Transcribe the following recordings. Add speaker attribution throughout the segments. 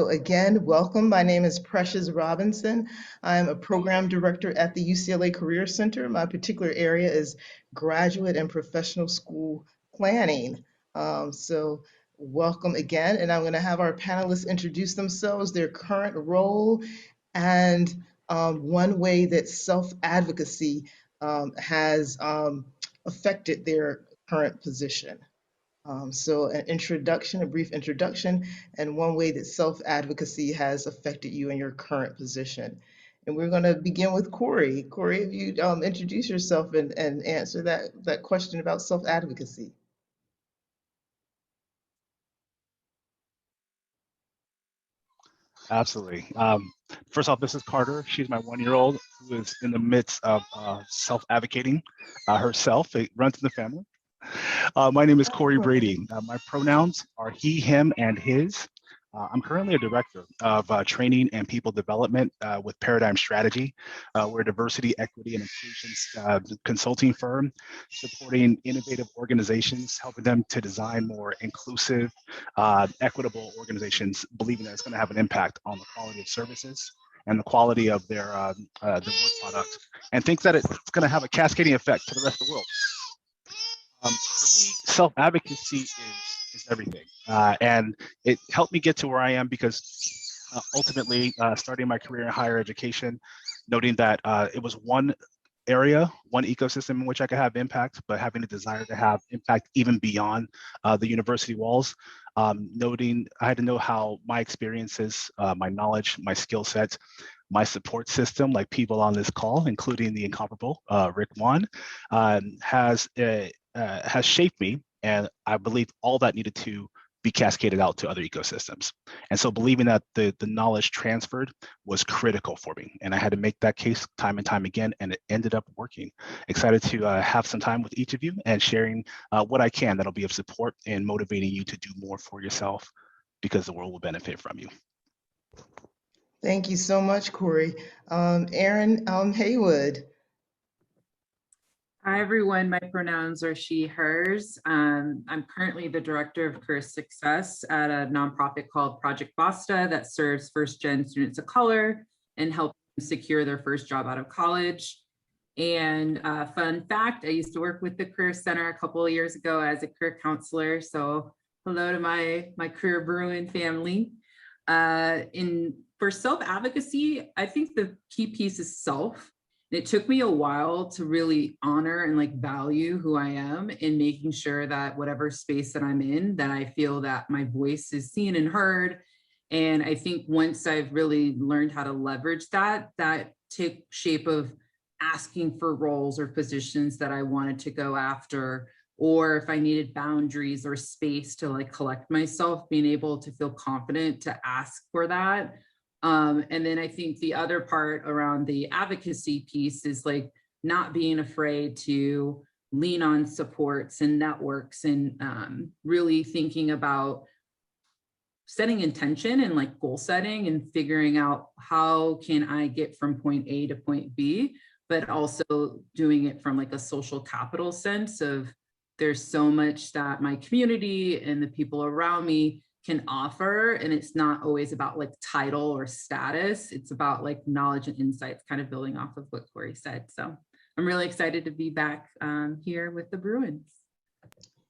Speaker 1: So again, welcome. My name is Precious Robinson. I'm a program director at the UCLA Career Center. My particular area is graduate and professional school planning. So welcome again, and I'm going to have our panelists introduce themselves, their current role, and one way that self-advocacy has affected their current position. So an introduction, a brief introduction, and one way that self-advocacy has affected you in your current position. And we're going to begin with Courri. Courri, if you introduce yourself and answer that question about self-advocacy.
Speaker 2: Absolutely. First off, this is Carter. She's my 1-year-old who is in the midst of self-advocating herself. It runs in the family. My name is Courri Brady. My pronouns are he, him, and his. I'm currently a director of training and people development with Paradigm Strategy. We're a diversity, equity, and inclusion consulting firm supporting innovative organizations, helping them to design more inclusive, equitable organizations, believing that it's going to have an impact on the quality of services and the quality of their work product, and think that it's going to have a cascading effect to the rest of the world. For me, self-advocacy is everything. And it helped me get to where I am because ultimately starting my career in higher education, noting that it was one area, one ecosystem in which I could have impact, but having a desire to have impact even beyond the university walls, noting I had to know how my experiences, my knowledge, my skill sets, my support system, like people on this call, including the incomparable Rick Wan, has shaped me, and I believe all that needed to be cascaded out to other ecosystems. And so believing that the knowledge transferred was critical for me. And I had to make that case time and time again, and it ended up working. Excited to have some time with each of you and sharing what I can that'll be of support and motivating you to do more for yourself, because the world will benefit from you.
Speaker 1: Thank you so much, Courri. Erin Haywood.
Speaker 3: Hi, everyone. My pronouns are she, hers. I'm currently the director of career success at a nonprofit called projectBASTA that serves first-gen students of color and helps them secure their first job out of college. And fun fact, I used to work with the Career Center a couple of years ago as a career counselor. So hello to my career Bruin family. For self-advocacy, I think the key piece is self. It took me a while to really honor and value who I am, and making sure that whatever space that I'm in, that I feel that my voice is seen and heard. And I think once I've really learned how to leverage that took shape of asking for roles or positions that I wanted to go after, or if I needed boundaries or space to collect myself, being able to feel confident to ask for that. And then I think the other part around the advocacy piece is not being afraid to lean on supports and networks, and really thinking about setting intention and goal setting and figuring out how can I get from point A to point B, but also doing it from a social capital sense of there's so much that my community and the people around me can offer, and it's not always about title or status. It's about knowledge and insights, kind of building off of what Courri said. So I'm really excited to be back here with the Bruins.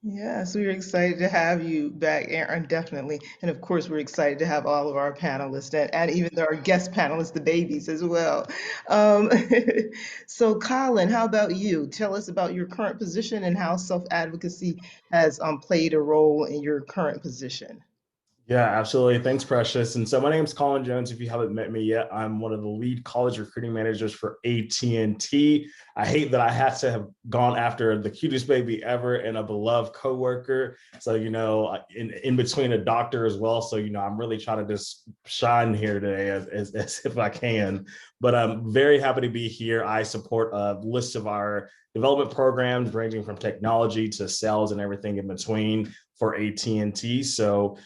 Speaker 1: Yes, we're excited to have you back, Erin, definitely. And of course, we're excited to have all of our panelists and even our guest panelists, the babies as well. So Colin, how about you? Tell us about your current position and how self-advocacy has played a role in your current position.
Speaker 4: Yeah, absolutely. Thanks, Precious. And so my name is Colin Jones. If you haven't met me yet, I'm one of the lead college recruiting managers for AT&T. I hate that I had to have gone after the cutest baby ever and a beloved coworker. So, in between a doctor as well. So, I'm really trying to just shine here today as if I can. But I'm very happy to be here. I support a list of our development programs ranging from technology to sales and everything in between for AT&T. So,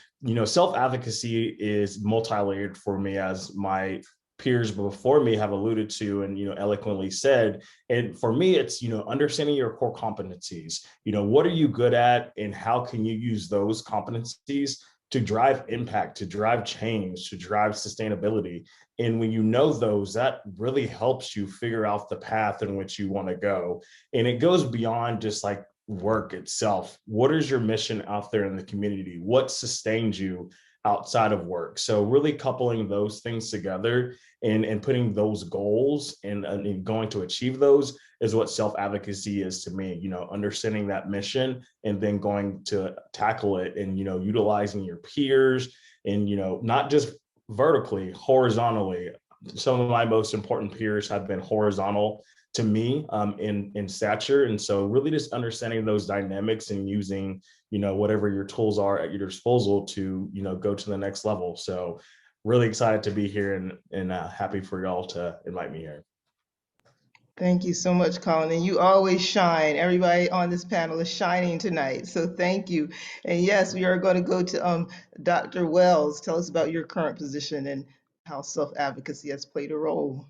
Speaker 4: self-advocacy is multi-layered for me, as my peers before me have alluded to and, eloquently said. And for me, it's, understanding your core competencies. What are you good at and how can you use those competencies to drive impact, to drive change, to drive sustainability. And when you know those, that really helps you figure out the path in which you want to go. And it goes beyond just like work itself. What is your mission out there in the community? What sustains you outside of work? So really coupling those things together and putting those goals and going to achieve those is what self-advocacy is to me, you know, understanding that mission and then going to tackle it and, you know, utilizing your peers and, you know, not just vertically, horizontally. Some of my most important peers have been horizontal to me in stature. And so really just understanding those dynamics and using, you know, whatever your tools are at your disposal to, you know, go to the next level. So really excited to be here and happy for y'all to invite me here.
Speaker 1: Thank you so much, Colin. And you always shine. Everybody on this panel is shining tonight. So thank you. And yes, we are going to go to Dr. Wells. Tell us about your current position and how self-advocacy has played a role.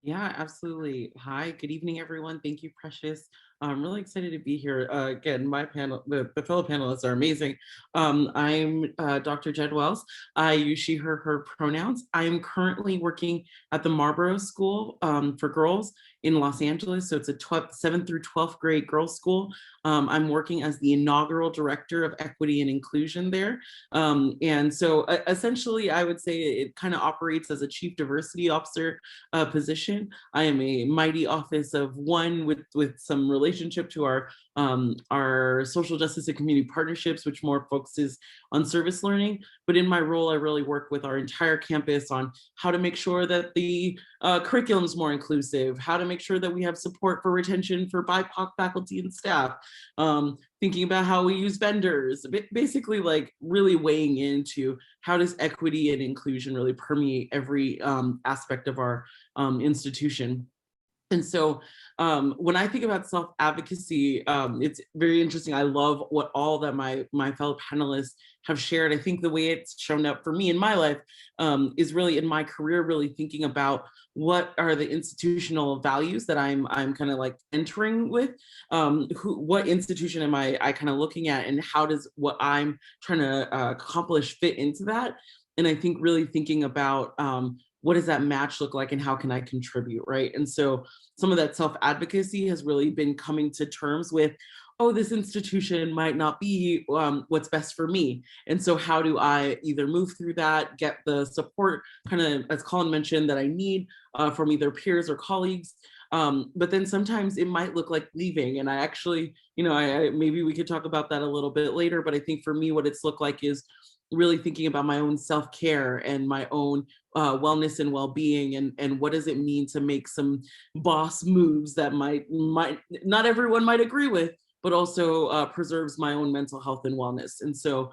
Speaker 5: Yeah, absolutely. Hi, good evening, everyone. Thank you, Precious. I'm really excited to be here. Again, my panel, the fellow panelists are amazing. I'm Dr. Jed Wells. I use she, her pronouns. I am currently working at the Marlborough School for Girls in Los Angeles. So it's a 7th through 12th grade girls school. I'm working as the inaugural director of equity and inclusion there. And so essentially, I would say it kind of operates as a chief diversity officer position. I am a mighty office of one with some relationship to our social justice and community partnerships, which more focuses on service learning. But in my role, I really work with our entire campus on how to make sure that the curriculum is more inclusive, how to make sure that we have support for retention for BIPOC faculty and staff, thinking about how we use vendors, basically like really weighing into how does equity and inclusion really permeate every aspect of our institution. And so when I think about self-advocacy, it's very interesting. I love what all that my fellow panelists have shared. I think the way it's shown up for me in my life is really in my career, really thinking about what are the institutional values that I'm kind of like entering with, what institution am I kind of looking at, and how does what I'm trying to accomplish fit into that? And I think really thinking about what does that match look like and how can I contribute, right? And so some of that self-advocacy has really been coming to terms with, oh, this institution might not be what's best for me. And so how do I either move through that, get the support, kind of, as Colin mentioned, that I need from either peers or colleagues. But then sometimes it might look like leaving. And I actually, you know, I maybe we could talk about that a little bit later, but I think for me, what it's looked like is really thinking about my own self-care and my own wellness and well-being, and what does it mean to make some boss moves that might not everyone might agree with, but also preserves my own mental health and wellness. And so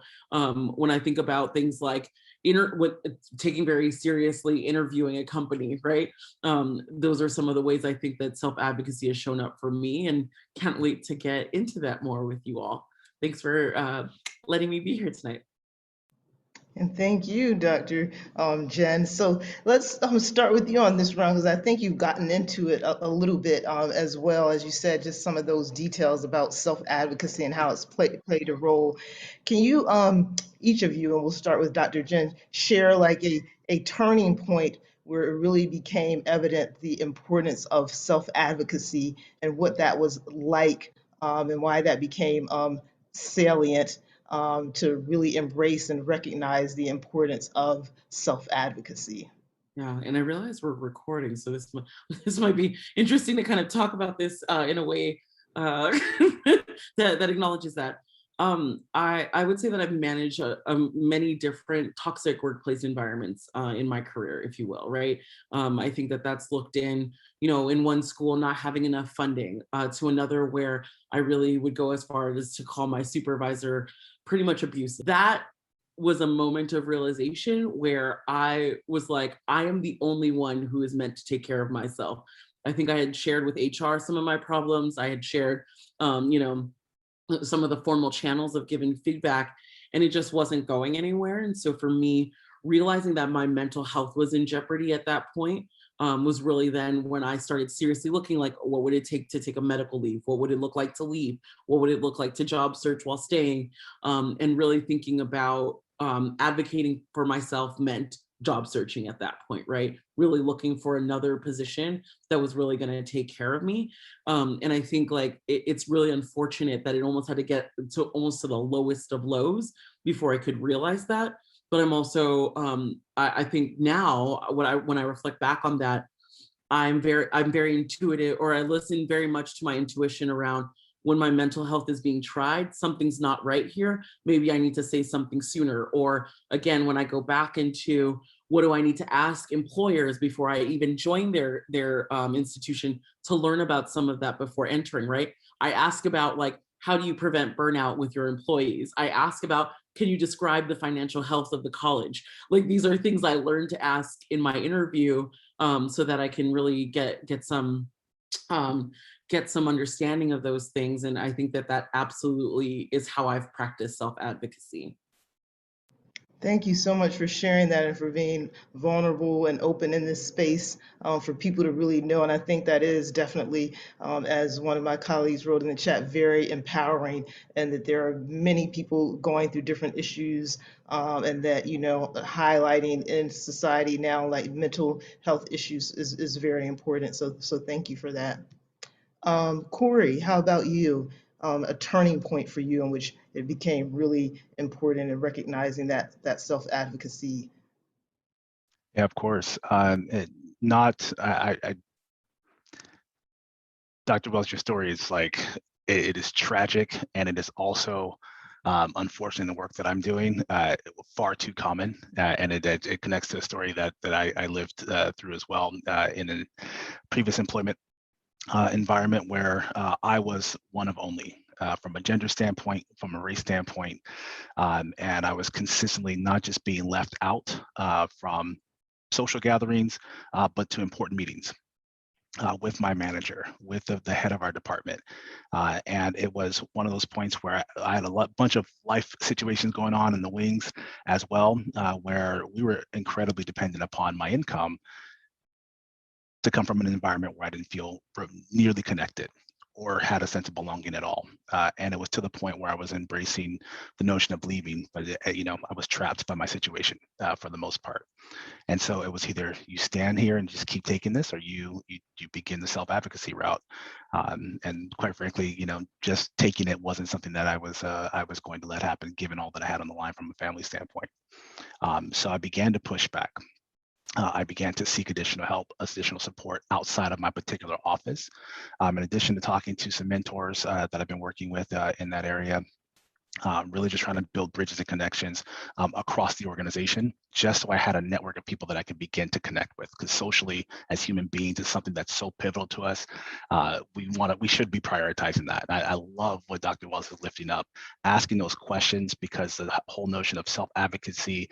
Speaker 5: when I think about things like taking very seriously interviewing a company, right? Those are some of the ways I think that self-advocacy has shown up for me, and can't wait to get into that more with you all. Thanks for letting me be here tonight.
Speaker 1: And thank you, Dr. Jenn. So let's start with you on this round, because I think you've gotten into it a little bit as well, as you said, just some of those details about self-advocacy and how it's played a role. Can you, each of you, and we'll start with Dr. Jenn, share like a turning point where it really became evident the importance of self-advocacy and what that was like, and why that became salient to really embrace and recognize the importance of self-advocacy.
Speaker 5: Yeah, and I realize we're recording, so this might be interesting to kind of talk about this in a way that acknowledges that. I would say that I've managed many different toxic workplace environments in my career, if you will, right? I think that that's looked in, you know, in one school not having enough funding, to another where I really would go as far as to call my supervisor pretty much abusive. That was a moment of realization where I was like, I am the only one who is meant to take care of myself. I think I had shared with HR some of my problems. I had shared, you know, some of the formal channels of giving feedback, and it just wasn't going anywhere. And so for me, realizing that my mental health was in jeopardy at that point was really then when I started seriously looking like, what would it take to take a medical leave? What would it look like to leave? What would it look like to job search while staying? And really thinking about advocating for myself meant job searching at that point, right? Really looking for another position that was really going to take care of me. And I think like it's really unfortunate that it almost had to get to almost to the lowest of lows before I could realize that. But I'm also, I think now when I reflect back on that, I'm very intuitive, or I listen very much to my intuition around when my mental health is being tried, something's not right here. Maybe I need to say something sooner. Or again, when I go back into what do I need to ask employers before I even join their institution to learn about some of that before entering, right? I ask about like, how do you prevent burnout with your employees? I ask about, can you describe the financial health of the college? Like these are things I learned to ask in my interview so that I can really get some understanding of those things. And I think that absolutely is how I've practiced self-advocacy.
Speaker 1: Thank you so much for sharing that and for being vulnerable and open in this space for people to really know. And I think that is definitely, as one of my colleagues wrote in the chat, very empowering, and that there are many people going through different issues and that, you know, highlighting in society now, like mental health issues is very important. So thank you for that. Courri, how about you? A turning point for you in which it became really important in recognizing that self-advocacy.
Speaker 2: Yeah, of course. Dr. Wells, your story is like, it is tragic, and it is also, unfortunately, the work that I'm doing, far too common, and it connects to a story that I lived through as well in a previous employment environment where I was one of only. From a gender standpoint, from a race standpoint, and I was consistently not just being left out from social gatherings, but to important meetings with my manager, with the head of our department. And it was one of those points where I had a bunch of life situations going on in the wings as well, where we were incredibly dependent upon my income to come from an environment where I didn't feel nearly connected or had a sense of belonging at all. And it was to the point where I was embracing the notion of leaving, but you know, I was trapped by my situation for the most part. And so it was either you stand here and just keep taking this, or you begin the self-advocacy route. And quite frankly, you know, just taking it wasn't something that I was going to let happen, given all that I had on the line from a family standpoint. So I began to push back. I began to seek additional help, additional support outside of my particular office. In addition to talking to some mentors that I've been working with in that area, really just trying to build bridges and connections across the organization, just so I had a network of people that I could begin to connect with. Because socially, as human beings, is something that's so pivotal to us. We should be prioritizing that. And I love what Dr. Wells is lifting up, asking those questions, because the whole notion of self-advocacy,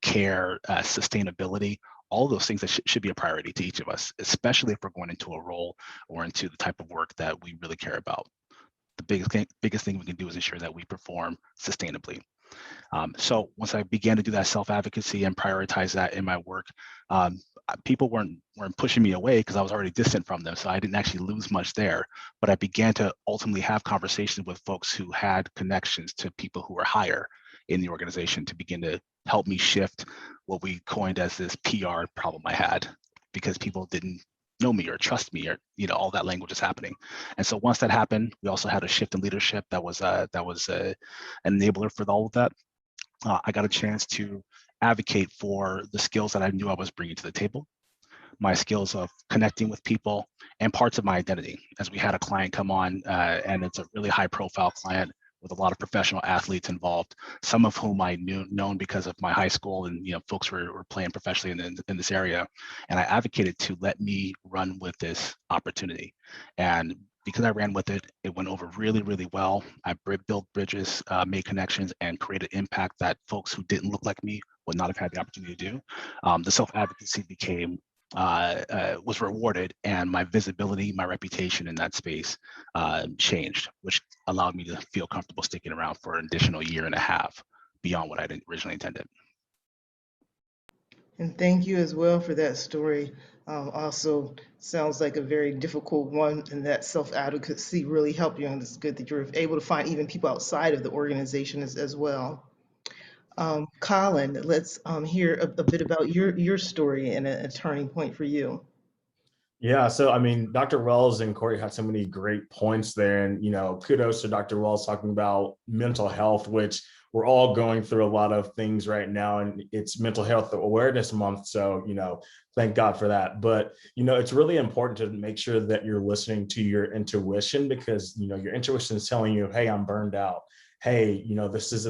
Speaker 2: care, sustainability, all those things that should be a priority to each of us, especially if we're going into a role or into the type of work that we really care about. The biggest thing we can do is ensure that we perform sustainably. So once I began to do that self-advocacy and prioritize that in my work, people weren't pushing me away because I was already distant from them. So I didn't actually lose much there, but I began to ultimately have conversations with folks who had connections to people who were higher in the organization to begin to help me shift what we coined as this PR problem I had, because people didn't know me or trust me, or, you know, all that language is happening. And so once that happened, we also had a shift in leadership that was an enabler for all of that. I got a chance to advocate for the skills that I knew I was bringing to the table, my skills of connecting with people, and parts of my identity. As we had a client come on, and it's a really high profile client with a lot of professional athletes involved, some of whom I known because of my high school, and, you know, folks were playing professionally in this area. And I advocated to let me run with this opportunity. And because I ran with it, it went over really, really well. I built bridges, made connections, and created impact that folks who didn't look like me would not have had the opportunity to do. The self-advocacy was rewarded, and my visibility, my reputation in that space changed, which allowed me to feel comfortable sticking around for an additional 1.5 years beyond what I originally intended.
Speaker 1: And thank you as well for that story. Also sounds like a very difficult one, and that self-advocacy really helped you, and it's good that you're able to find even people outside of the organization as well. Colin, let's hear a bit about your story and a turning point for you.
Speaker 4: Yeah, so I mean, Dr. Wells and Courri had so many great points there. And, kudos to Dr. Wells talking about mental health, which we're all going through a lot of things right now. And it's Mental Health Awareness Month. So, thank God for that. But, it's really important to make sure that you're listening to your intuition because, your intuition is telling you, hey, I'm burned out. Hey, this is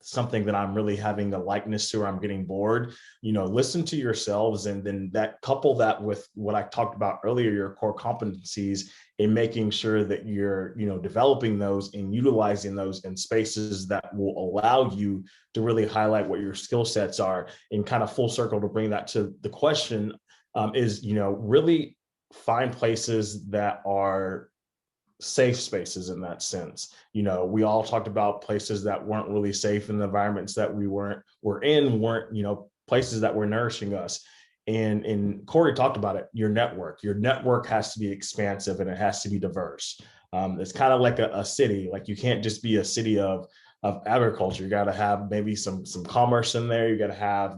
Speaker 4: something that I'm really having a likeness to, or I'm getting bored. Listen to yourselves, and then couple that with what I talked about earlier, your core competencies, in making sure that you're, developing those and utilizing those in spaces that will allow you to really highlight what your skill sets are. And kind of full circle to bring that to the question is, really find places that are safe spaces in that sense. We all talked about places that weren't really safe, and the environments that weren't places that were nourishing us. And Courri talked about it. Your network has to be expansive and it has to be diverse. It's kind of like a city. Like, you can't just be a city of agriculture. You got to have maybe some commerce in there. You got to have,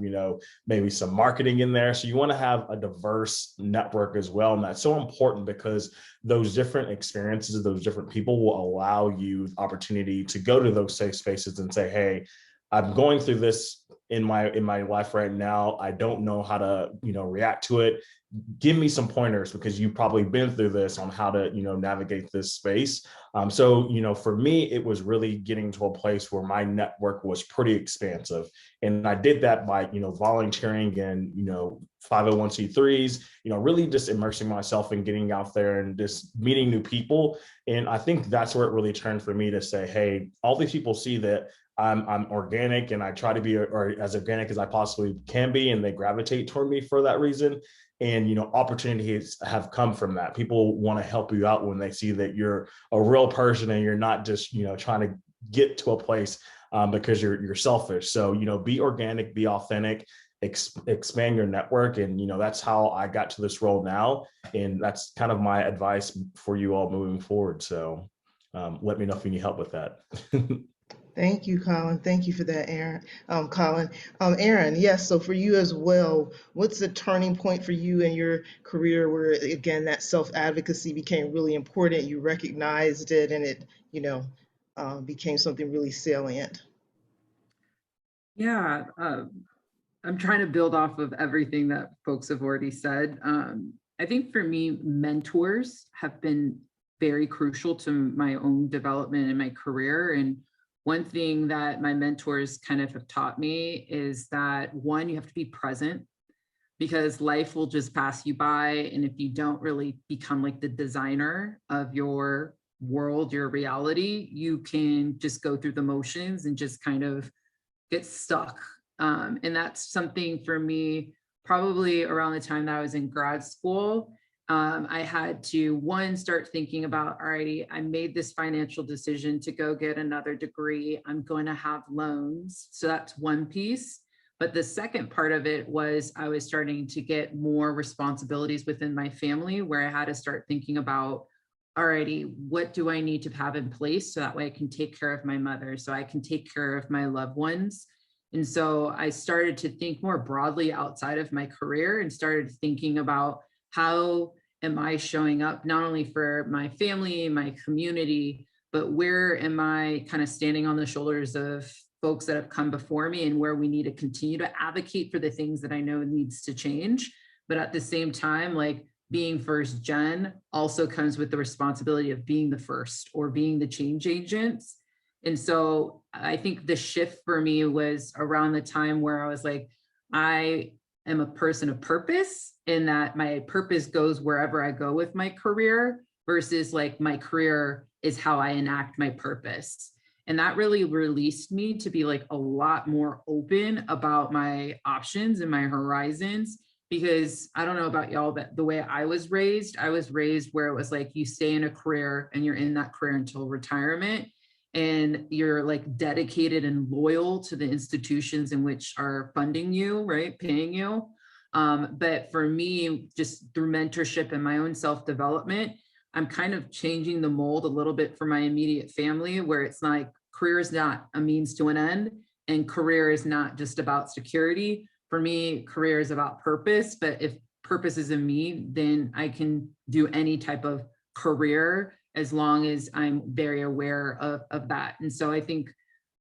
Speaker 4: maybe some marketing in there. So you want to have a diverse network as well. And that's so important because those different experiences, those different people will allow you the opportunity to go to those safe spaces and say, hey, I'm going through this in my life right now. I don't know how to, react to it. Give me some pointers because you've probably been through this on how to, navigate this space. So, for me, it was really getting to a place where my network was pretty expansive. And I did that by, volunteering and, 501c3s, really just immersing myself and getting out there and just meeting new people. And I think that's where it really turned for me to say, hey, all these people see that I'm organic and I try to be or as organic as I possibly can be, and they gravitate toward me for that reason. And opportunities have come from that. People want to help you out when they see that you're a real person and you're not just trying to get to a place because you're selfish. So be organic, be authentic, expand your network, and that's how I got to this role now, and that's kind of my advice for you all moving forward. So let me know if you need help with that.
Speaker 1: Thank you, Colin. Thank you for that, Erin. Colin. Erin, yes, so for you as well, what's the turning point for you in your career where, again, that self-advocacy became really important, you recognized it, and it, became something really salient?
Speaker 3: Yeah, I'm trying to build off of everything that folks have already said. I think for me, mentors have been very crucial to my own development in my career. And one thing that my mentors kind of have taught me is that, one, you have to be present because life will just pass you by. And if you don't really become like the designer of your world, your reality, you can just go through the motions and just kind of get stuck. And that's something for me, probably around the time that I was in grad school. I had to, one, start thinking about, alrighty, I made this financial decision to go get another degree. I'm going to have loans. So that's one piece. But the second part of it was I was starting to get more responsibilities within my family where I had to start thinking about, alrighty, what do I need to have in place so that way I can take care of my mother, so I can take care of my loved ones. And so I started to think more broadly outside of my career and started thinking about, how am I showing up not only for my family, my community, but where am I kind of standing on the shoulders of folks that have come before me, and where we need to continue to advocate for the things that I know needs to change. But at the same time, like, being first gen also comes with the responsibility of being the first or being the change agents. And so I think the shift for me was around the time where I was like, I am a person of purpose, in that my purpose goes wherever I go with my career, versus like my career is how I enact my purpose. And that really released me to be like a lot more open about my options and my horizons, because I don't know about y'all, but the way I was raised where it was like, you stay in a career and you're in that career until retirement, and you're like dedicated and loyal to the institutions in which are funding you, right? Paying you. But for me, just through mentorship and my own self-development, I'm kind of changing the mold a little bit for my immediate family, where it's like, career is not a means to an end. And career is not just about security. For me, career is about purpose, but if purpose is in me, then I can do any type of career as long as I'm very aware of that. And so I think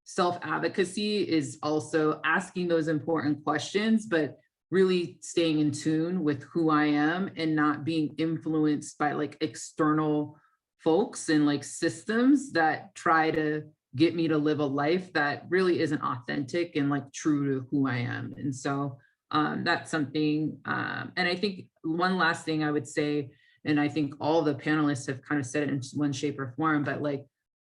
Speaker 3: self-advocacy is also asking those important questions, but really staying in tune with who I am and not being influenced by like external folks and like systems that try to get me to live a life that really isn't authentic and like true to who I am. And so that's something, and I think one last thing I would say, and I think all the panelists have kind of said it in one shape or form, but like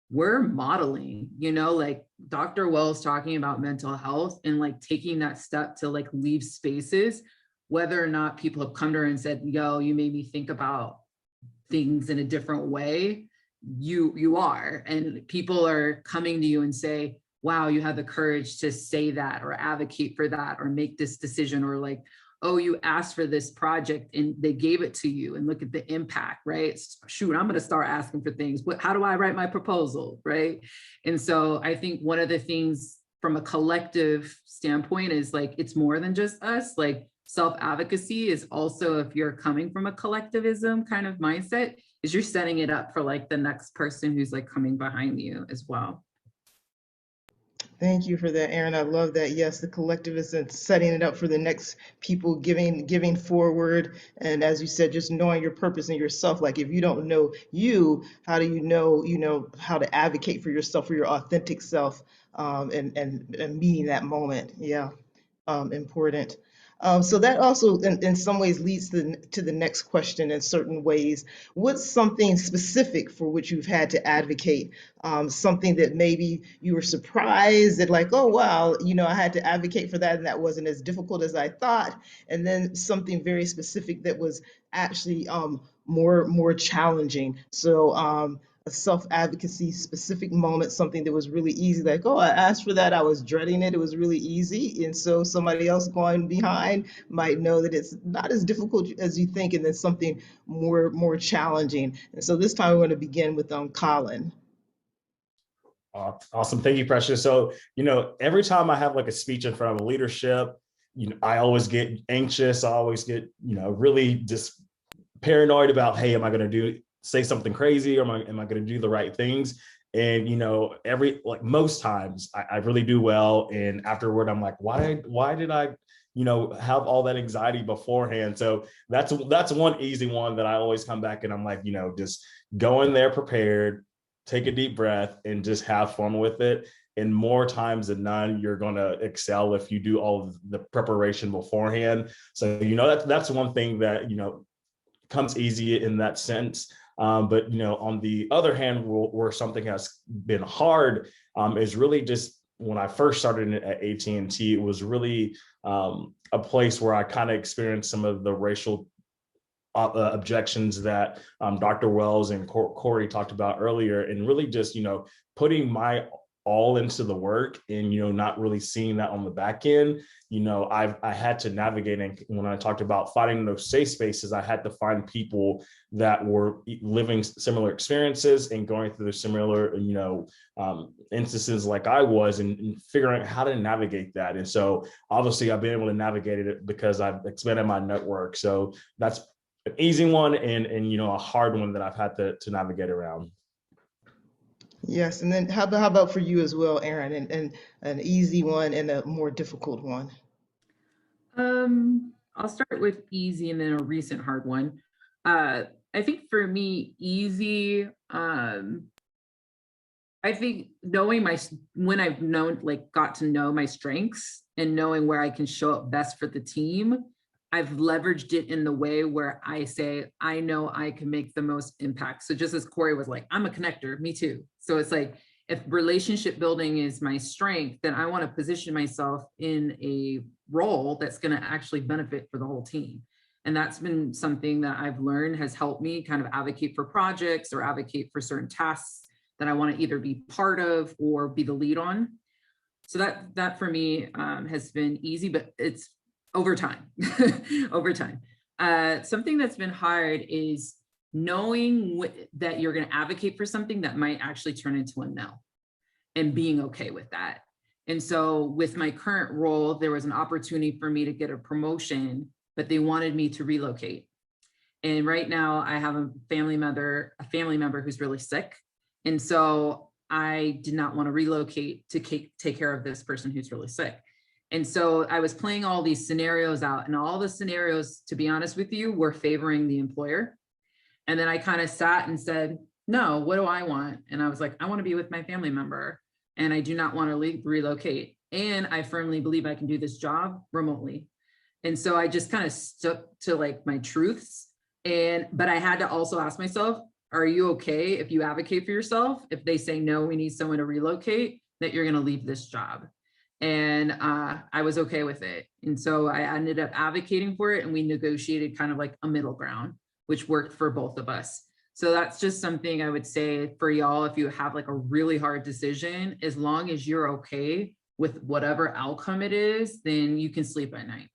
Speaker 3: we're modeling, you know, like Dr. Wells talking about mental health and like taking that step to like leave spaces, whether or not people have come to her and said, yo, you made me think about things in a different way, you are, and people are coming to you and say, wow, you have the courage to say that or advocate for that or make this decision, or like, oh, you asked for this project and they gave it to you and look at the impact, right? Shoot, I'm going to start asking for things. How do I write my proposal, right? And so I think one of the things from a collective standpoint is like, it's more than just us. Like self-advocacy is also, if you're coming from a collectivism kind of mindset, is you're setting it up for like the next person who's like coming behind you as well.
Speaker 1: Thank you for that, Erin. I love that. Yes, the collectivism, setting it up for the next people, giving forward. And as you said, just knowing your purpose and yourself. Like if you don't know you, how do you know, how to advocate for yourself, for your authentic self, and meeting that moment. Yeah, important. So that also in some ways leads to the next question in certain ways. What's something specific for which you've had to advocate? Something that maybe you were surprised that like, oh, wow, I had to advocate for that and that wasn't as difficult as I thought. And then something very specific that was actually more challenging. So a self-advocacy specific moment, something that was really easy, like, oh, I asked for that, I was dreading it, it was really easy. And so somebody else going behind might know that it's not as difficult as you think, and then something more challenging. And so this time we're going to begin with Colin.
Speaker 4: Awesome. Thank you, Precious. So, every time I have like a speech in front of a leadership, I always get anxious. I always get, really just paranoid about, hey, am I going to say something crazy, or am I going to do the right things? And, most times I really do well. And afterward, I'm like, why did I, have all that anxiety beforehand? So that's one easy one that I always come back and I'm like, just go in there prepared, take a deep breath and just have fun with it. And more times than none, you're going to excel if you do all of the preparation beforehand. So, that's one thing that, comes easy in that sense. But on the other hand, where something has been hard is really just when I first started at AT&T, it was really a place where I kind of experienced some of the racial objections that Dr. Wells and Courri talked about earlier, and really just putting my all into the work and not really seeing that on the back end. I had to navigate, and when I talked about finding those safe spaces, I had to find people that were living similar experiences and going through the similar instances like I was, and figuring out how to navigate that. And so obviously I've been able to navigate it because I've expanded my network. So that's an easy one and a hard one that I've had to navigate around.
Speaker 1: Yes, and then how about for you as well, Erin, and an easy one and a more difficult one?
Speaker 3: I'll start with easy and then a recent hard one. I think for me, easy, I think knowing when I've got to know my strengths and knowing where I can show up best for the team, I've leveraged it in the way where I say, I know I can make the most impact. So just as Courri was like, I'm a connector, me too. So it's like, if relationship building is my strength, then I want to position myself in a role that's going to actually benefit for the whole team. And that's been something that I've learned has helped me kind of advocate for projects or advocate for certain tasks that I want to either be part of or be the lead on. So that for me has been easy, but it's over time. Something that's been hard is knowing that you're going to advocate for something that might actually turn into a no, and being okay with that. And so with my current role, there was an opportunity for me to get a promotion, but they wanted me to relocate. And right now I have a family member who's really sick. And so I did not want to relocate to take care of this person who's really sick. And so I was playing all these scenarios out, and all the scenarios, to be honest with you, were favoring the employer. And then I kind of sat and said, no, what do I want? And I was like, I want to be with my family member, and I do not want to relocate. And I firmly believe I can do this job remotely. And so I just kind of stuck to like my truths. But I had to also ask myself, are you okay if you advocate for yourself? If they say, no, we need someone to relocate, that you're going to leave this job. And I was okay with it. And so I ended up advocating for it, and we negotiated kind of like a middle ground, which worked for both of us. So that's just something I would say for y'all, if you have like a really hard decision, as long as you're okay with whatever outcome it is, then you can sleep at night.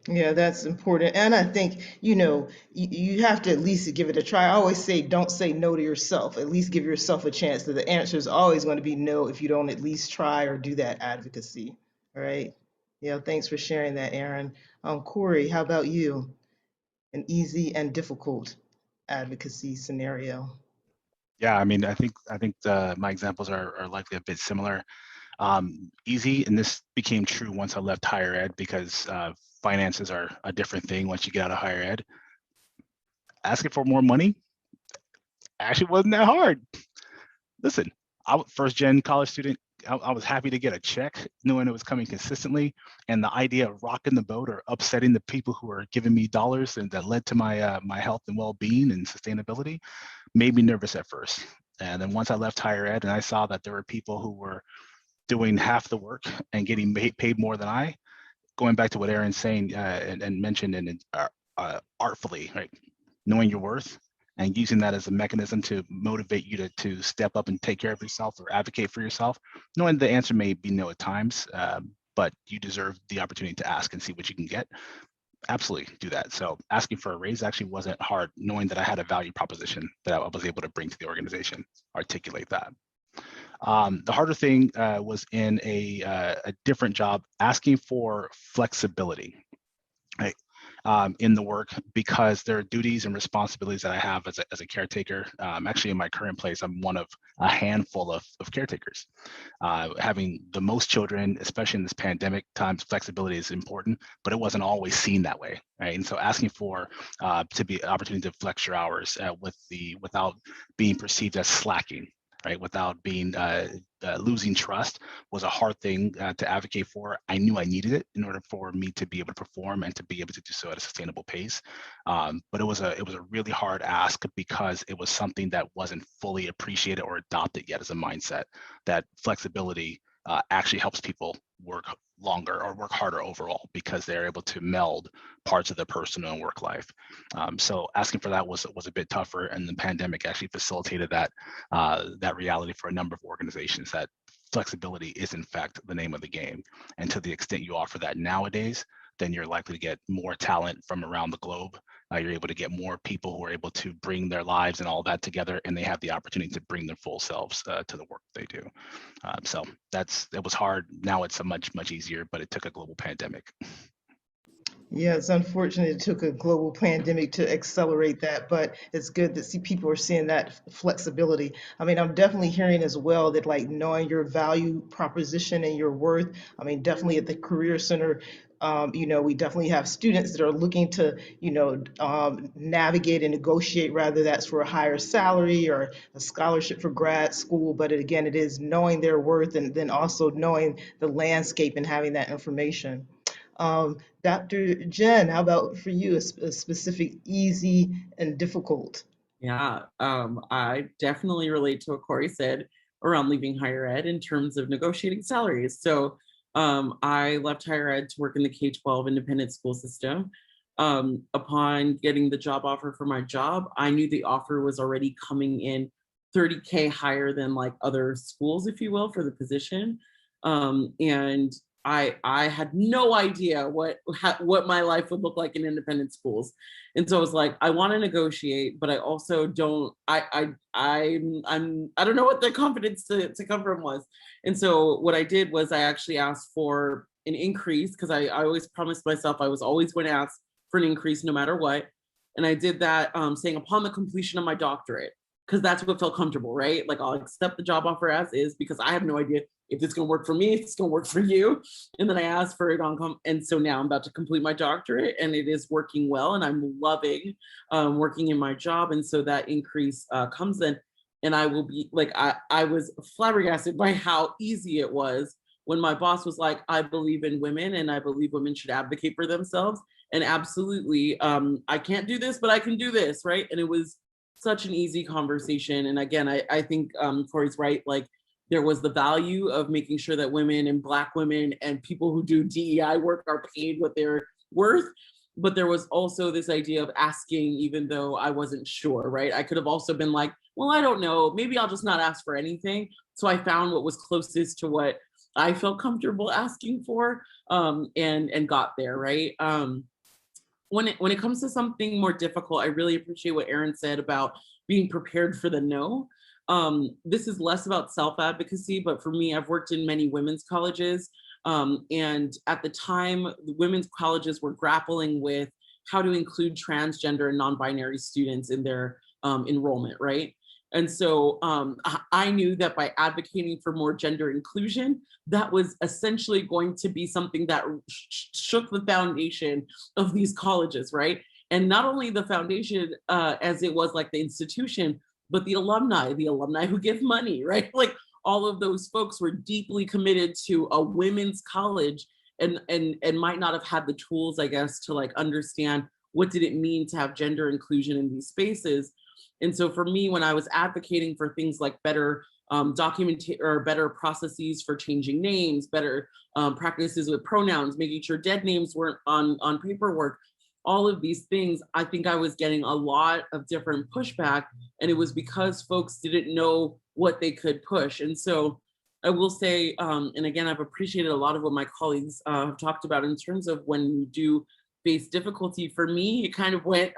Speaker 1: Yeah, that's important. And I think, you have to at least give it a try. I always say, don't say no to yourself. At least give yourself a chance, that the answer is always going to be no if you don't at least try or do that advocacy. All right. Yeah, thanks for sharing that, Erin. Courri, how about you? An easy and difficult advocacy scenario.
Speaker 2: Yeah, I mean, I think my examples are likely a bit similar. Easy, and this became true once I left higher ed, because finances are a different thing once you get out of higher ed. Asking for more money actually wasn't that hard. Listen, I was first gen college student. I was happy to get a check, knowing it was coming consistently, and the idea of rocking the boat or upsetting the people who are giving me dollars and that led to my my health and well-being and sustainability made me nervous at first. And then once I left higher ed and I saw that there were people who were doing half the work and getting paid more than I, going back to what Erin's saying and mentioned, and artfully, right, knowing your worth and using that as a mechanism to motivate you to step up and take care of yourself or advocate for yourself, knowing the answer may be no at times, but you deserve the opportunity to ask and see what you can get. Absolutely do that. So asking for a raise actually wasn't hard, knowing that I had a value proposition that I was able to bring to the organization, articulate that. The harder thing was in a different job, asking for flexibility, right, in the work, because there are duties and responsibilities that I have as a caretaker. Actually, in my current place, I'm one of a handful of caretakers. Having the most children, especially in this pandemic times, flexibility is important, but it wasn't always seen that way, right? And so asking for to be an opportunity to flex your hours without being perceived as slacking, right, without being losing trust, was a hard thing to advocate for. I knew I needed it in order for me to be able to perform and to be able to do so at a sustainable pace. But it was a really hard ask, because it was something that wasn't fully appreciated or adopted yet as a mindset, that flexibility actually helps people work longer or work harder overall, because they're able to meld parts of their personal and work life. So asking for that was a bit tougher, and the pandemic actually facilitated that reality for a number of organizations, that flexibility is in fact the name of the game. And to the extent you offer that nowadays, then you're likely to get more talent from around the globe. You're able to get more people who are able to bring their lives and all that together, and they have the opportunity to bring their full selves to the work they do. So it was hard. Now it's a much easier, but it took a global pandemic.
Speaker 1: Yeah, it's unfortunate it took a global pandemic to accelerate that, but it's good to see people are seeing that flexibility. I mean, I'm definitely hearing as well that, like, knowing your value proposition and your worth. I mean, definitely at the Career Center, we definitely have students that are looking to, navigate and negotiate, rather that's for a higher salary or a scholarship for grad school. But again, it is knowing their worth, and then also knowing the landscape and having that information. Dr. Jenn, how about for you, a specific easy and difficult?
Speaker 5: Yeah, I definitely relate to what Courri said around leaving higher ed in terms of negotiating salaries. So I left higher ed to work in the K-12 independent school system. Upon getting the job offer for my job, I knew the offer was already coming in $30K higher than like other schools, if you will, for the position. And I had no idea what my life would look like in independent schools. And so I was like, I want to negotiate, but I also don't, I don't know what the confidence to come from was. And so what I did was I actually asked for an increase, because I always promised myself I was always going to ask for an increase no matter what. And I did that saying upon the completion of my doctorate, because that's what felt comfortable, right? Like I'll accept the job offer as is, because I have no idea if it's going to work for me, if it's going to work for you. And then I asked for it and so now I'm about to complete my doctorate, and it is working well, and I'm loving working in my job. And so that increase comes in, and I will be like, I was flabbergasted by how easy it was when my boss was like, I believe in women and I believe women should advocate for themselves. And absolutely, I can't do this, but I can do this, right? And it was such an easy conversation. And again, I think Courri's right. Like, there was the value of making sure that women and Black women and people who do DEI work are paid what they're worth. But there was also this idea of asking, even though I wasn't sure, right? I could have also been like, well, I don't know, maybe I'll just not ask for anything. So I found what was closest to what I felt comfortable asking for, and got there, right? When it comes to something more difficult, I really appreciate what Erin said about being prepared for the no. This is less about self-advocacy, but for me, I've worked in many women's colleges. And at the time, the women's colleges were grappling with how to include transgender and non-binary students in their enrollment, right? And so I knew that by advocating for more gender inclusion, that was essentially going to be something that shook the foundation of these colleges, right? And not only the foundation as it was like the institution, but the alumni who give money, right? Like all of those folks were deeply committed to a women's college and might not have had the tools, I guess, to like understand what did it mean to have gender inclusion in these spaces. And so for me, when I was advocating for things like better better processes for changing names, better practices with pronouns, making sure dead names weren't on paperwork, all of these things, I think I was getting a lot of different pushback, and it was because folks didn't know what they could push. And so I will say, and again, I've appreciated a lot of what my colleagues have talked about in terms of when you do face difficulty. For me, it kind of went,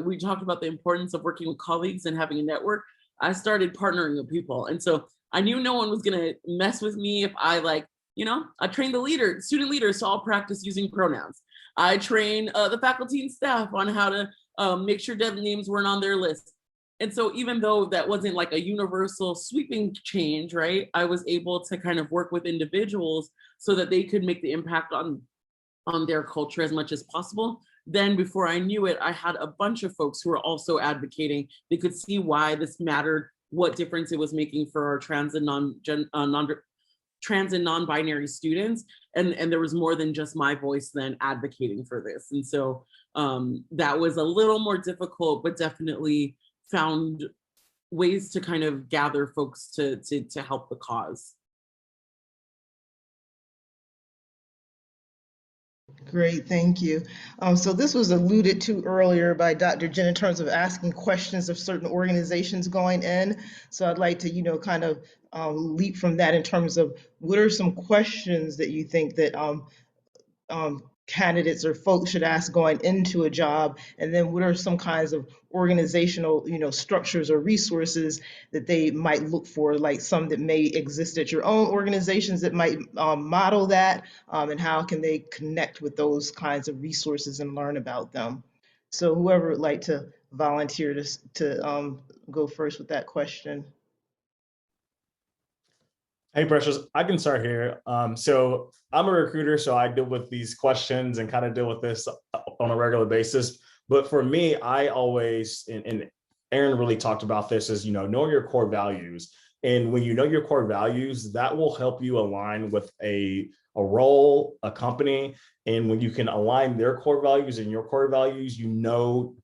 Speaker 5: we talked about the importance of working with colleagues and having a network. I started partnering with people. And so I knew no one was gonna mess with me if I I trained the student leaders to all practice using pronouns. I train the faculty and staff on how to make sure dead names weren't on their list. And so even though that wasn't like a universal sweeping change, right, I was able to kind of work with individuals so that they could make the impact on their culture as much as possible. Then before I knew it, I had a bunch of folks who were also advocating. They could see why this mattered, what difference it was making for our trans and non-binary students. And there was more than just my voice then advocating for this. And so that was a little more difficult, but definitely found ways to kind of gather folks to help the cause.
Speaker 1: Great, thank you. So this was alluded to earlier by Dr. Jenn in terms of asking questions of certain organizations going in. So I'd like to, kind of leap from that in terms of what are some questions that you think that candidates or folks should ask going into a job, and then what are some kinds of organizational structures or resources that they might look for, like some that may exist at your own organizations that might model that, and how can they connect with those kinds of resources and learn about them. So whoever would like to volunteer to go first with that question.
Speaker 4: Hey, Precious, I can start here. So I'm a recruiter, so I deal with these questions and kind of deal with this on a regular basis. But for me, I always, and Erin really talked about this, is, know your core values. And when you know your core values, that will help you align with a role, a company. And when you can align their core values and your core values,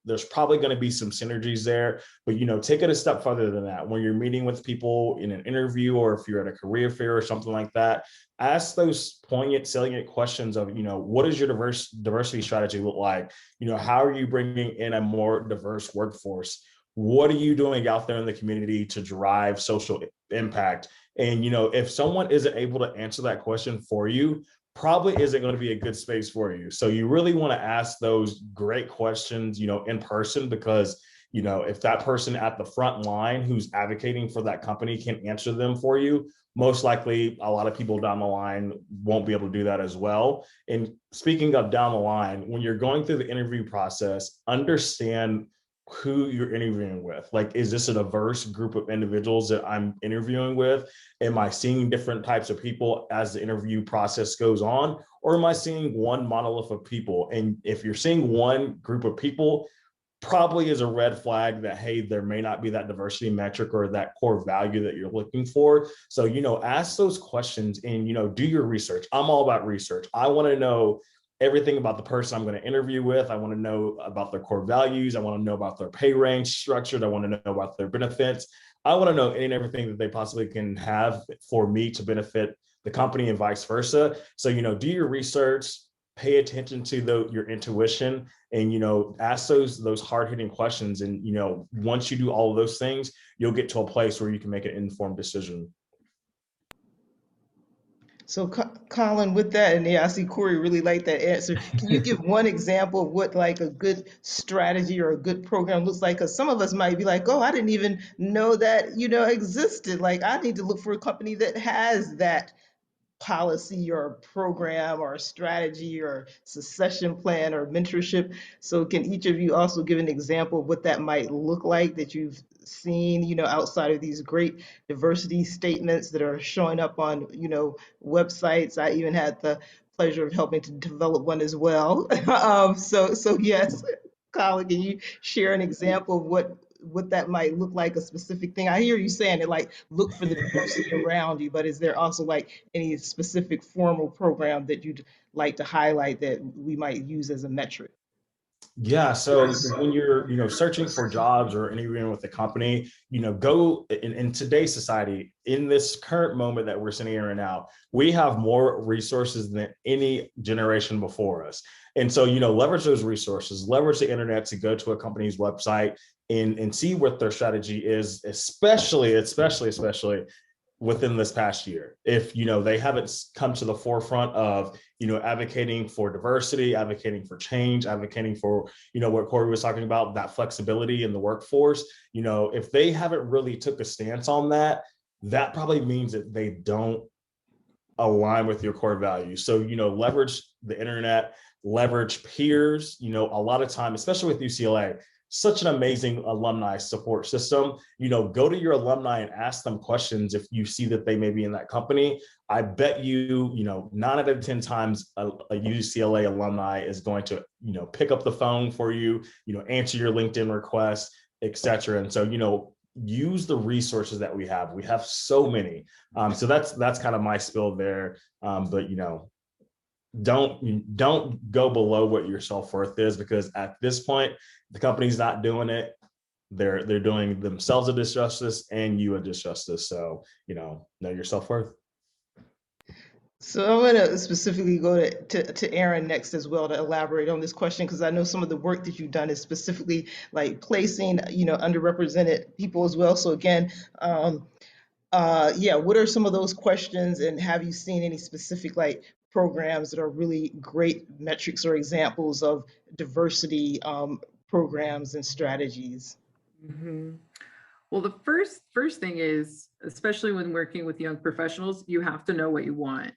Speaker 4: there's probably going to be some synergies there. But, take it a step further than that. When you're meeting with people in an interview, or if you're at a career fair or something like that, ask those poignant, salient questions of, what does your diversity strategy look like? How are you bringing in a more diverse workforce? what are you doing out there in the community to drive social impact? And, if someone isn't able to answer that question for you, probably isn't going to be a good space for you. So you really want to ask those great questions, in person, because, if that person at the front line who's advocating for that company can answer them for you, most likely a lot of people down the line won't be able to do that as well. And speaking of down the line, when you're going through the interview process, understand who you're interviewing with. Like, is this a diverse group of individuals that I'm interviewing with? Am I seeing different types of people as the interview process goes on? Or am I seeing one monolith of people? And if you're seeing one group of people, probably is a red flag that, hey, there may not be that diversity metric or that core value that you're looking for. So, ask those questions and, do your research. I'm all about research. I want to know everything about the person I'm going to interview with. I want to know about their core values. I want to know about their pay range structured. I want to know about their benefits. I want to know any and everything that they possibly can have for me to benefit the company and vice versa. So, do your research, pay attention to your intuition, and, ask those hard-hitting questions. And, once you do all of those things, you'll get to a place where you can make an informed decision.
Speaker 1: So Colin, with that, and yeah, I see Courri really liked that answer. Can you give one example of what like a good strategy or a good program looks like? Because some of us might be like, oh, I didn't even know that, existed. Like, I need to look for a company that has that policy or program or strategy or succession plan or mentorship. So can each of you also give an example of what that might look like that you've seen, outside of these great diversity statements that are showing up on, websites? I even had the pleasure of helping to develop one as well. So yes, Colin, can you share an example of what that might look like, a specific thing? I hear you saying it, like look for the diversity around you, but is there also like any specific formal program that you'd like to highlight that we might use as a metric?
Speaker 4: Yeah. So when you're, searching for jobs or interviewing with a company, go in today's society, in this current moment that we're sitting here right now, we have more resources than any generation before us. And so, leverage those resources, leverage the internet to go to a company's website and see what their strategy is, especially within this past year. If they haven't come to the forefront of advocating for diversity, advocating for change, advocating for what Courri was talking about, that flexibility in the workforce, if they haven't really took a stance on that, that probably means that they don't align with your core values. So leverage the internet, leverage peers. A lot of time, especially with UCLA, such an amazing alumni support system. Go to your alumni and ask them questions if you see that they may be in that company. I bet you, 9 out of 10 times a UCLA alumni is going to, pick up the phone for you, answer your LinkedIn request, et cetera. And so, use the resources that we have. We have so many. So that's kind of my spill there. But don't go below what your self-worth is, because at this point the company's not doing it. They're doing themselves a disjustice and you a disjustice. So know your self-worth.
Speaker 1: So I'm going to specifically go to Erin next as well to elaborate on this question, because I know some of the work that you've done is specifically like placing underrepresented people as well. So again, what are some of those questions, and have you seen any specific like programs that are really great metrics or examples of diversity programs and strategies?
Speaker 3: Mhm. Well, the first thing is, especially when working with young professionals, you have to know what you want.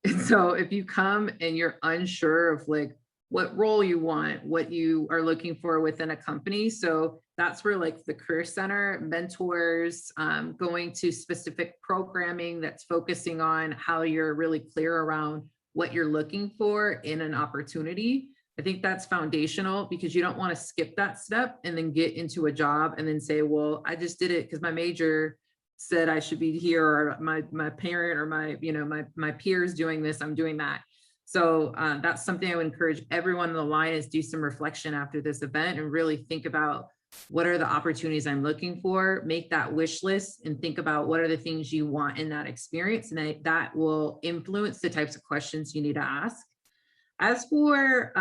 Speaker 3: And so if you come and you're unsure of like what role you want, what you are looking for within a company, so that's where like the Career Center, mentors, going to specific programming that's focusing on how you're really clear around what you're looking for in an opportunity. I think that's foundational, because you don't want to skip that step and then get into a job and then say, well, I just did it because my major said I should be here, or my parent or my peers doing this, I'm doing that. So that's something I would encourage everyone on the line is do some reflection after this event and really think about what are the opportunities I'm looking for, make that wish list and think about what are the things you want in that experience. And that will influence the types of questions you need to ask. As for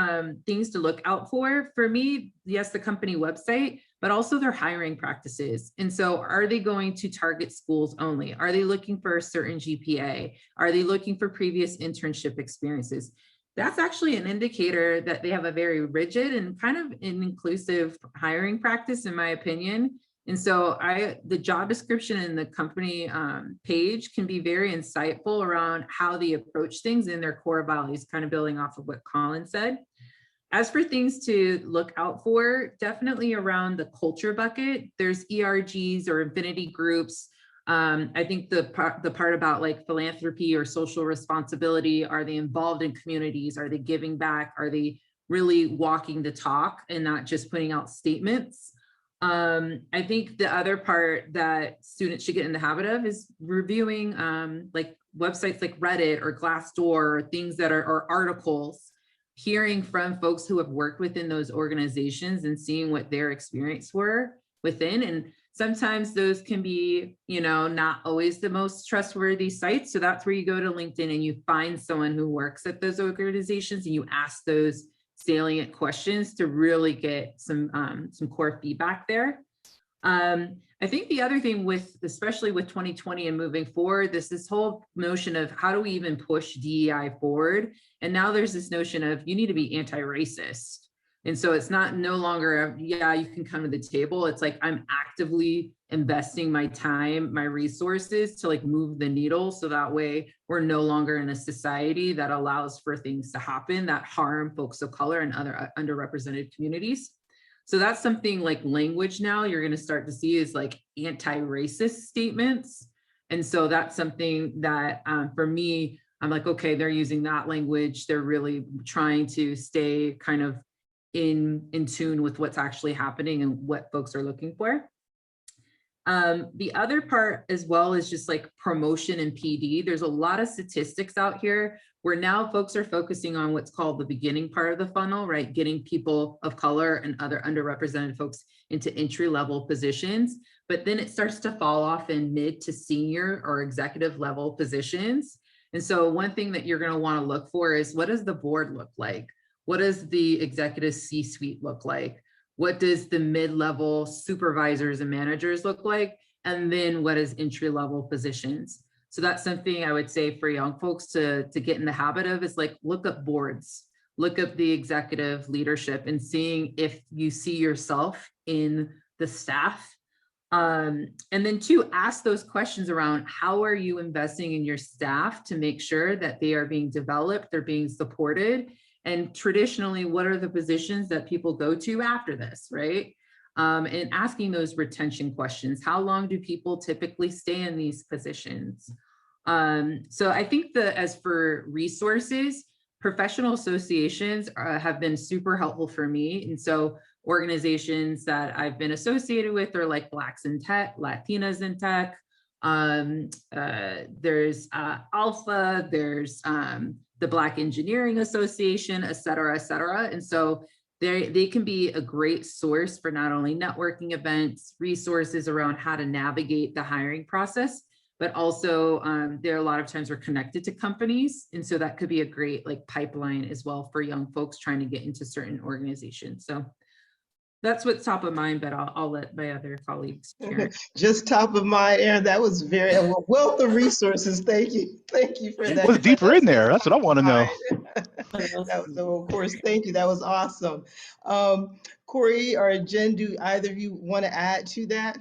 Speaker 3: things to look out for me, yes, the company website, but also their hiring practices. And so are they going to target schools only? Are they looking for a certain GPA? Are they looking for previous internship experiences? That's actually an indicator that they have a very rigid and kind of an inclusive hiring practice, in my opinion. And so the job description and the company page can be very insightful around how they approach things in their core values, kind of building off of what Colin said. As for things to look out for, definitely around the culture bucket, there's ERGs or affinity groups. I think the part about like philanthropy or social responsibility, are they involved in communities? Are they giving back? Are they really walking the talk and not just putting out statements? I think the other part that students should get in the habit of is reviewing like websites like Reddit or Glassdoor, or things that are, or articles, hearing from folks who have worked within those organizations and seeing what their experience were within. And sometimes those can be, you know, not always the most trustworthy sites. So that's where you go to LinkedIn and you find someone who works at those organizations and you ask those salient questions to really get some core feedback there. I think the other thing with, especially with 2020 and moving forward, this whole notion of how do we even push DEI forward? And now there's this notion of you need to be anti-racist. And so it's not no longer, yeah, you can come to the table. It's like, I'm actively investing my time, my resources to like move the needle. So that way we're no longer in a society that allows for things to happen that harm folks of color and other underrepresented communities. So that's something like language now you're going to start to see is like anti-racist statements. And so that's something that for me, I'm like, okay, they're using that language. They're really trying to stay kind of in tune with what's actually happening and what folks are looking for. The other part as well is just like promotion and PD. There's a lot of statistics out here where now folks are focusing on what's called the beginning part of the funnel, right? Getting people of color and other underrepresented folks into entry-level positions, but then it starts to fall off in mid to senior or executive level positions. And so one thing that you're going to want to look for is, what does the board look like? What does the executive C-suite look like? What does the mid-level supervisors and managers look like? And then what is entry-level positions? So that's something I would say for young folks to get in the habit of, is like, look up boards, look up the executive leadership and seeing if you see yourself in the staff. And then two, ask those questions around how are you investing in your staff to make sure that they are being developed, they're being supported. And traditionally, what are the positions that people go to after this, right? And asking those retention questions. How long do people typically stay in these positions? So I think that as for resources, professional associations have been super helpful for me. And so organizations that I've been associated with are like Blacks in Tech, Latinas in Tech. There's Alpha, there's the Black Engineering Association, et cetera, et cetera. And so they can be a great source for not only networking events, resources around how to navigate the hiring process, but also there are a lot of times we're connected to companies. And so that could be a great like pipeline as well for young folks trying to get into certain organizations. So that's what's top of mind, but I'll let my other colleagues share.
Speaker 1: Just top of mind, Erin. That was very a wealth of resources. Thank you for that.
Speaker 2: What's deeper in there? That's what I want to know.
Speaker 1: So of course, thank you. That was awesome. Courri or Jenn, do either of you want to add to that?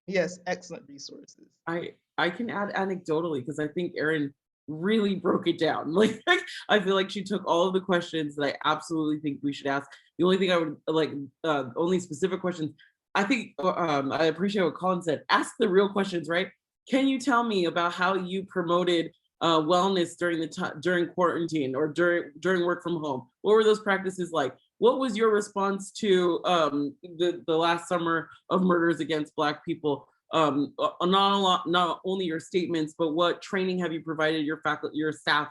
Speaker 1: Yes, excellent resources.
Speaker 5: I can add anecdotally because I think Erin really broke it down. Like, I feel like she took all of the questions that I absolutely think we should ask. The only thing I would like, only specific questions, I think I appreciate what Colin said. Ask the real questions, right? Can you tell me about how you promoted wellness during quarantine or during work from home? What were those practices like? What was your response to the last summer of murders against Black people? Not only your statements, but what training have you provided your faculty, your staff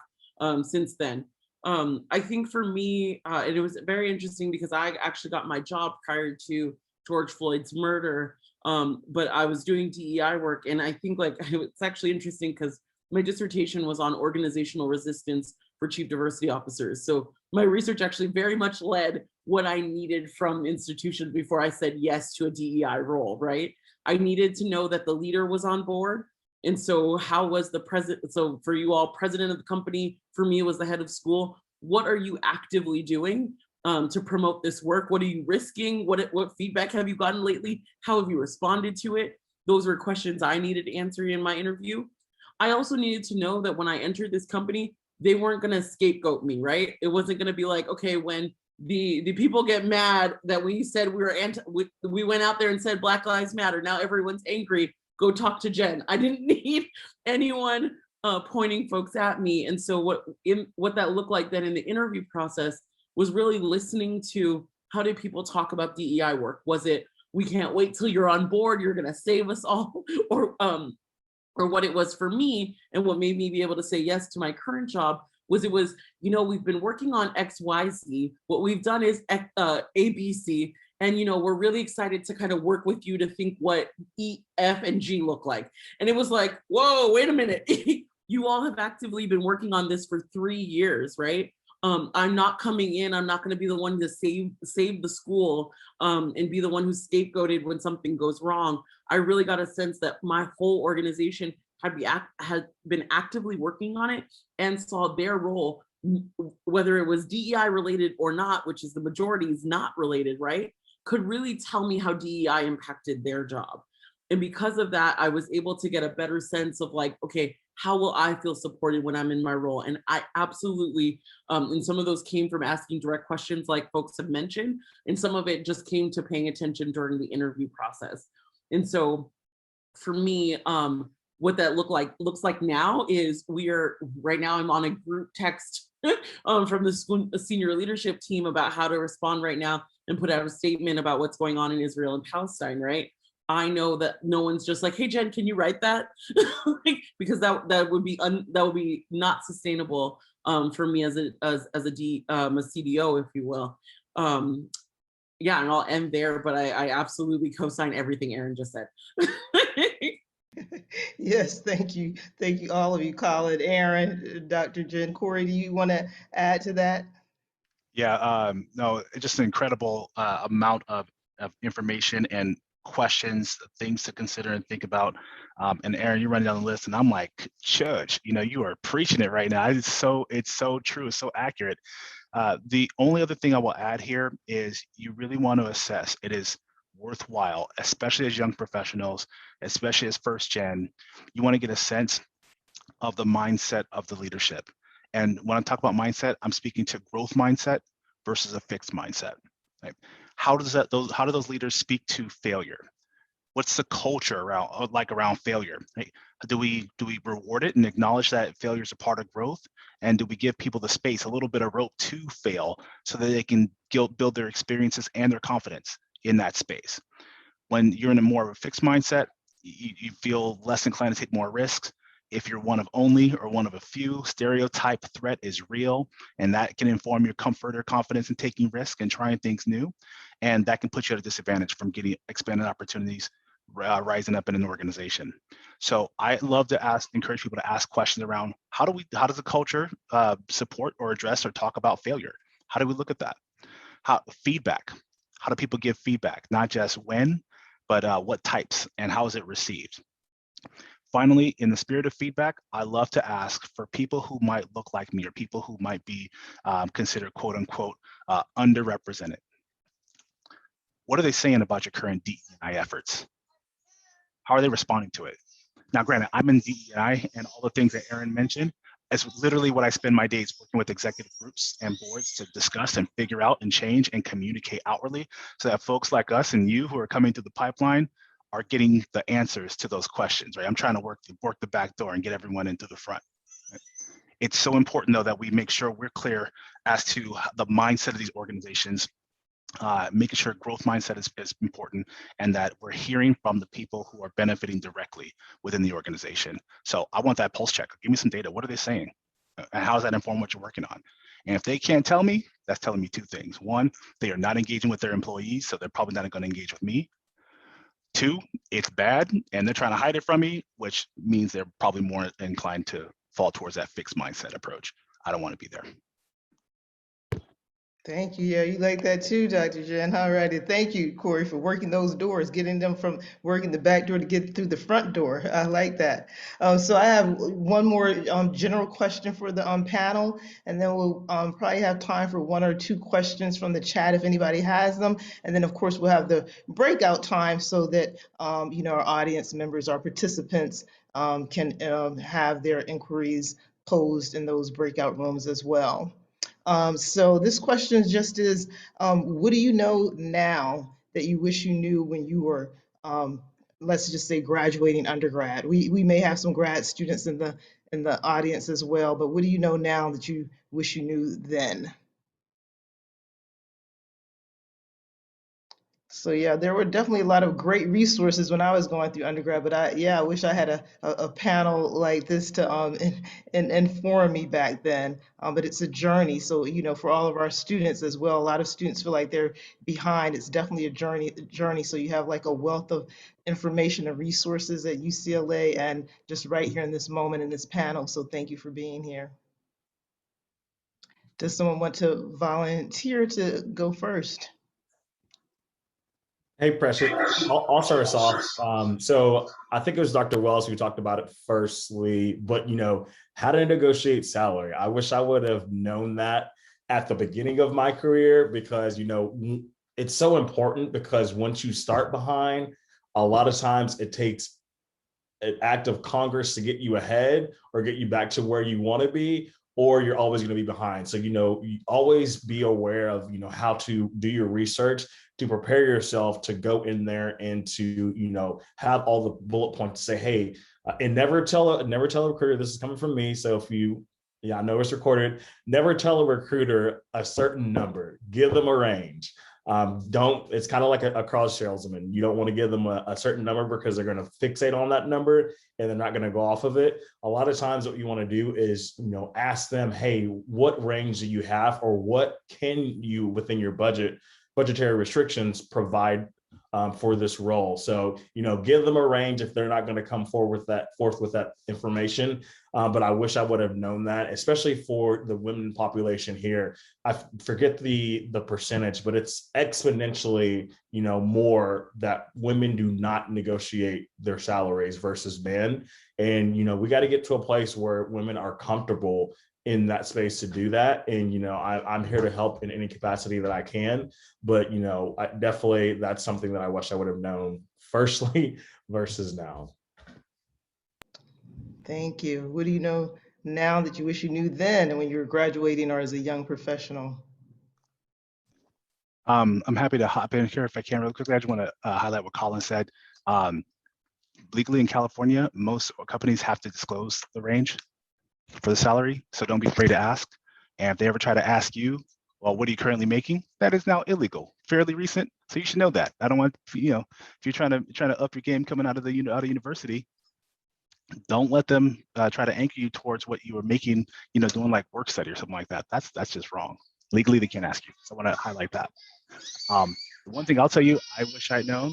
Speaker 5: since then? I think for me, and it was very interesting because I actually got my job prior to George Floyd's murder, but I was doing DEI work, and I think like it's actually interesting because my dissertation was on organizational resistance for chief diversity officers. So my research actually very much led what I needed from institutions before I said yes to a DEI role, right? I needed to know that the leader was on board. And so how was the president? So for you all, president of the company, for me, it was the head of school. What are you actively doing to promote this work? What are you risking? What feedback have you gotten lately? How have you responded to it? Those were questions I needed answering in my interview. I also needed to know that when I entered this company, they weren't going to scapegoat me, right? It wasn't going to be like, okay, when the people get mad that we said we were we went out there and said Black Lives Matter, now everyone's angry, go talk to Jenn. I didn't need anyone pointing folks at me. And so what that looked like then in the interview process was really listening to how did people talk about DEI work? Was it, we can't wait till you're on board, you're gonna save us all, or what it was for me, and what made me be able to say yes to my current job was we've been working on XYZ. What we've done is ABC, and we're really excited to kind of work with you to think what E, F, and G look like. And it was like, whoa, wait a minute. You all have actively been working on this for 3 years, right? I'm not coming in, I'm not going to be the one to save the school and be the one who's scapegoated when something goes wrong. I really got a sense that my whole organization had been actively working on it and saw their role, whether it was DEI related or not, which is the majority is not related, right? Could really tell me how DEI impacted their job. And because of that, I was able to get a better sense of like, okay, how will I feel supported when I'm in my role? And I absolutely, and some of those came from asking direct questions like folks have mentioned, and some of it just came to paying attention during the interview process. And so for me, what that looks like now is right now I'm on a group text from the school senior leadership team about how to respond right now and put out a statement about what's going on in Israel and Palestine, right? I know that no one's just like, hey, Jenn, can you write that? Because that would be not sustainable for me as a CDO, if you will. Yeah, and I'll end there, but I absolutely co-sign everything Erin just said.
Speaker 1: Yes, thank you. Thank you, all of you, Colin, Erin, Dr. Jenn, Courri, do you want to add to that?
Speaker 2: Yeah, no, it's just an incredible amount of information and questions, things to consider and think about. And Erin, you're running down the list, and I'm like, Church, you are preaching it right now. It's so true, it's so accurate. The only other thing I will add here is you really want to assess. It is worthwhile, especially as young professionals, especially as first gen. You want to get a sense of the mindset of the leadership. And when I talk about mindset, I'm speaking to growth mindset versus a fixed mindset. Right? How do those leaders speak to failure? What's the culture around failure? Right? Do we reward it and acknowledge that failure is a part of growth? And do we give people the space, a little bit of rope to fail so that they can build their experiences and their confidence in that space? When you're in a more of a fixed mindset, you feel less inclined to take more risks. If you're one of only or one of a few, stereotype threat is real, and that can inform your comfort or confidence in taking risks and trying things new. And that can put you at a disadvantage from getting expanded opportunities rising up in an organization. So I love to encourage people to ask questions around how does the culture support or address or talk about failure? How do we look at that? Feedback. How do people give feedback? Not just when, but what types and how is it received? Finally, in the spirit of feedback, I love to ask for people who might look like me or people who might be considered quote unquote underrepresented. What are they saying about your current DEI efforts? How are they responding to it? Now, granted, I'm in DEI, and all the things that Erin mentioned is literally what I spend my days working with executive groups and boards to discuss and figure out and change and communicate outwardly so that folks like us and you who are coming through the pipeline are getting the answers to those questions, right? I'm trying to work the back door and get everyone into the front. Right? It's so important, though, that we make sure we're clear as to the mindset of these organizations, making sure growth mindset is important, and that we're hearing from the people who are benefiting directly within the organization. So I want that pulse check. Give me some data. What are they saying? And how does that inform what you're working on? And if they can't tell me, that's telling me two things. One, they are not engaging with their employees, so they're probably not going to engage with me. Two, it's bad and they're trying to hide it from me, which means they're probably more inclined to fall towards that fixed mindset approach. I don't want to be there.
Speaker 1: Thank you. Yeah, you like that too, Dr. Jenn. All righty. Thank you, Courri, for working those doors, getting them from working the back door to get through the front door. I like that. So I have one more general question for the panel, and then we'll probably have time for one or two questions from the chat if anybody has them. And then, of course, we'll have the breakout time so that our audience members, our participants, can have their inquiries posed in those breakout rooms as well. So this question just is, what do you know now that you wish you knew when you were, let's just say, graduating undergrad? We may have some grad students in the audience as well, but what do you know now that you wish you knew then? So yeah, there were definitely a lot of great resources when I was going through undergrad, but I wish I had a panel like this to inform me back then. But it's a journey. So, for all of our students as well, a lot of students feel like they're behind. It's definitely a journey. So you have like a wealth of information and resources at UCLA and just right here in this moment in this panel. So thank you for being here. Does someone want to volunteer to go first?
Speaker 4: Hey, Precious. I'll start us off. So I think it was Dr. Wells who talked about it firstly, but how to negotiate salary. I wish I would have known that at the beginning of my career because it's so important because once you start behind, a lot of times it takes an act of Congress to get you ahead or get you back to where you want to be, or you're always going to be behind. So, you always be aware of, how to do your research to prepare yourself to go in there and to, have all the bullet points to say, hey, and never tell a recruiter, this is coming from me. So if I know it's recorded, never tell a recruiter a certain number, give them a range. It's kind of like a car salesman. You don't want to give them a certain number because they're going to fixate on that number and they're not going to go off of it. A lot of times what you want to do is, ask them, hey, what range do you have, or what can you within your budgetary restrictions provide for this role? So, give them a range if they're not going to come forth with that information. But I wish I would have known that, especially for the women population here. I forget the percentage, but it's exponentially, more that women do not negotiate their salaries versus men. And, we got to get to a place where women are comfortable in that space to do that. And, I'm here to help in any capacity that I can. But, that's something that I wish I would have known firstly versus now.
Speaker 1: Thank you. What do you know now that you wish you knew then and when you were graduating or as a young professional?
Speaker 2: I'm happy to hop in here if I can really quickly. I just want to highlight what Colin said. Legally in California, most companies have to disclose the range for the salary, so don't be afraid to ask. And if they ever try to ask you, well, what are you currently making? That is now illegal, fairly recent. So you should know that. I don't want, if you're trying to up your game coming out of university, don't let them try to anchor you towards what you were making, doing like work study or something like that. That's just wrong. Legally, they can't ask you. So I want to highlight that. The one thing I'll tell you, I wish I'd known.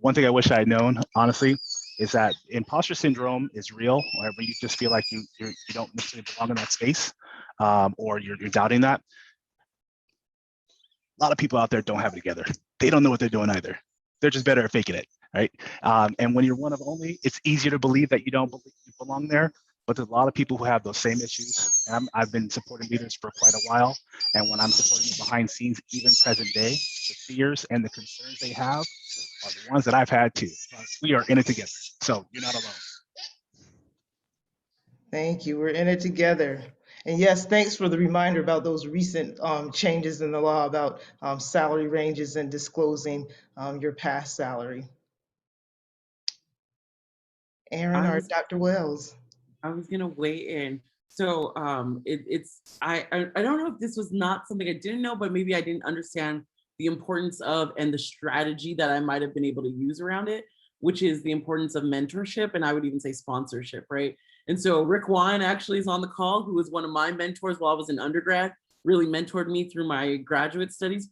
Speaker 2: One thing I wish I had known, honestly, is that imposter syndrome is real, wherever you just feel like you don't necessarily belong in that space, or you're doubting that. A lot of people out there don't have it together. They don't know what they're doing either. They're just better at faking it, right? And when you're one of only, it's easier to believe that you don't belong there. But there's a lot of people who have those same issues. And I've been supporting leaders for quite a while. And when I'm supporting them behind scenes, even present day, the fears and the concerns they have are the ones that I've had too. We are in it together. So you're not alone.
Speaker 1: Thank you. We're in it together. And yes, thanks for the reminder about those recent changes in the law about salary ranges and disclosing your past salary. Erin or Dr. Wells?
Speaker 5: I was gonna weigh in. So I don't know if this was not something I didn't know, but maybe I didn't understand the importance of and the strategy that I might have been able to use around it, which is the importance of mentorship, and I would even say sponsorship, right? And so Rick Wine actually is on the call, who was one of my mentors while I was in undergrad, really mentored me through my graduate studies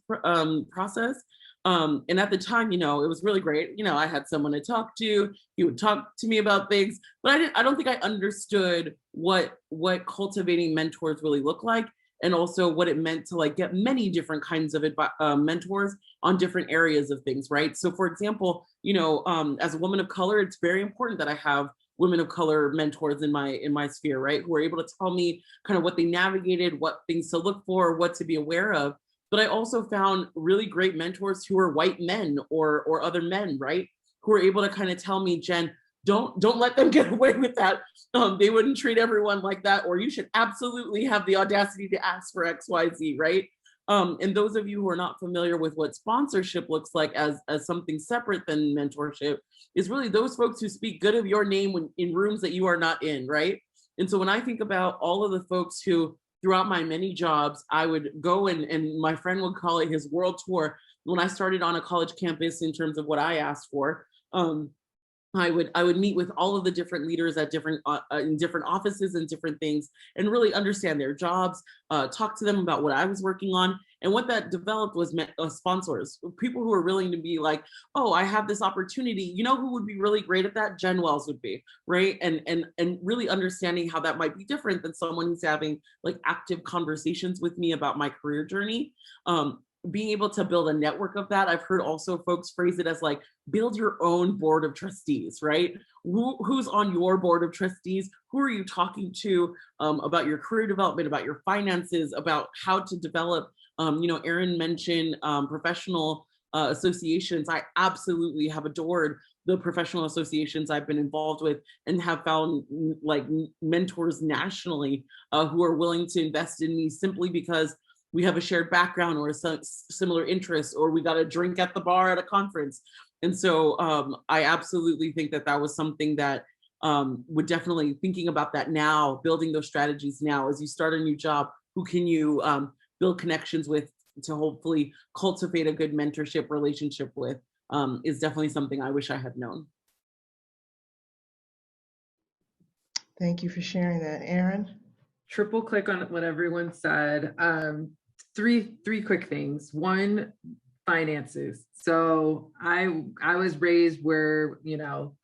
Speaker 5: process. And at the time, it was really great. I had someone to talk to. He would talk to me about things, but I don't think I understood what cultivating mentors really look like. and also what it meant to like get many different kinds of mentors on different areas of things, right? So for example, as a woman of color, it's very important that I have women of color mentors in my sphere, right? Who are able to tell me kind of what they navigated, what things to look for, what to be aware of. But I also found really great mentors who are white men or other men, right? Who are able to kind of tell me, Jen, don't let them get away with that. They wouldn't treat everyone like that, or you should absolutely have the audacity to ask for XYZ, right? And those of you who are not familiar with what sponsorship looks like as something separate than mentorship, is really those folks who speak good of your name when in rooms that you are not in, right? And so when I think about all of the folks who throughout my many jobs, I would go and my friend would call it his world tour. When I started on a college campus in terms of what I asked for, I would meet with all of the different leaders at different in different offices and different things, and really understand their jobs, talk to them about what I was working on. And what that developed was sponsors, people who are willing to be like, oh, I have this opportunity. You know who would be really great at that? Jed Wells would be, right? And really understanding how that might be different than someone who's having like active conversations with me about my career journey. Being able to build a network of that. I've heard also folks phrase it as like, build your own board of trustees, right? Who's on your board of trustees? Who are you talking to about your career development, about your finances, about how to develop, Erin mentioned professional associations. I absolutely have adored the professional associations I've been involved with and have found like mentors nationally who are willing to invest in me simply because we have a shared background or a similar interests, or we got a drink at the bar at a conference. And so I absolutely think that that was something that would definitely thinking about that now, building those strategies now as you start a new job, who can you build connections with to hopefully cultivate a good mentorship relationship with is definitely something I wish I had known.
Speaker 1: Thank you for sharing that, Erin.
Speaker 3: Triple click on what everyone said. Three quick things. One, finances. So I was raised where,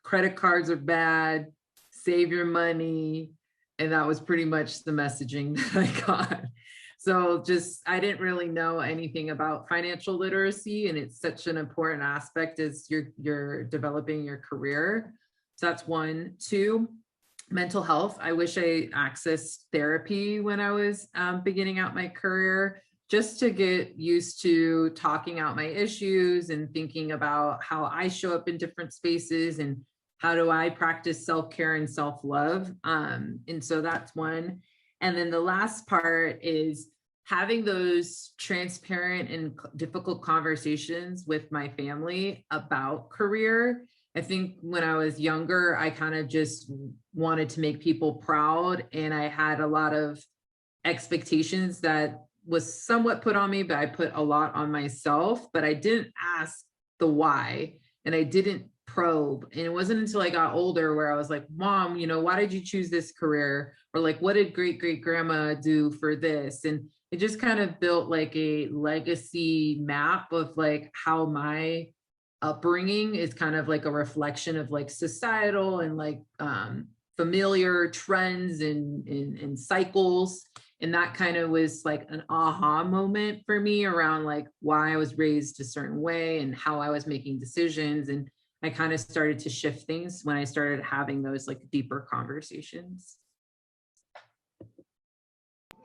Speaker 3: credit cards are bad, save your money. And that was pretty much the messaging that I got. So I didn't really know anything about financial literacy, and it's such an important aspect as you're developing your career. So that's one. Two, mental health. I wish I accessed therapy when I was beginning out my career, just to get used to talking out my issues and thinking about how I show up in different spaces and how do I practice self-care and self-love. And so that's one. And then the last part is having those transparent and difficult conversations with my family about career. I think when I was younger, I kind of just wanted to make people proud, and I had a lot of expectations that was somewhat put on me, but I put a lot on myself, but I didn't ask the why, and I didn't probe. And it wasn't until I got older where I was like, Mom, why did you choose this career? Or like, what did great grandma do for this? And it just kind of built like a legacy map of like how my upbringing is kind of like a reflection of like societal and like familiar trends and cycles. And that kind of was like an aha moment for me around like why I was raised a certain way and how I was making decisions. And I kind of started to shift things when I started having those like deeper conversations.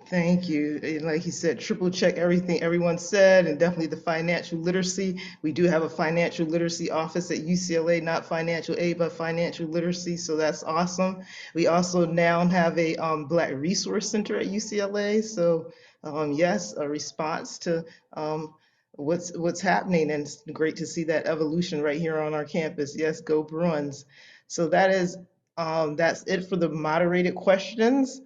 Speaker 1: Thank you. And like you said, triple check everything everyone said, and definitely the financial literacy. We do have a financial literacy office at UCLA, not financial aid, but financial literacy. So that's awesome. We also now have a Black Resource Center at UCLA. So yes, a response to what's happening, and it's great to see that evolution right here on our campus. Yes, go Bruins. So that's it for the moderated questions.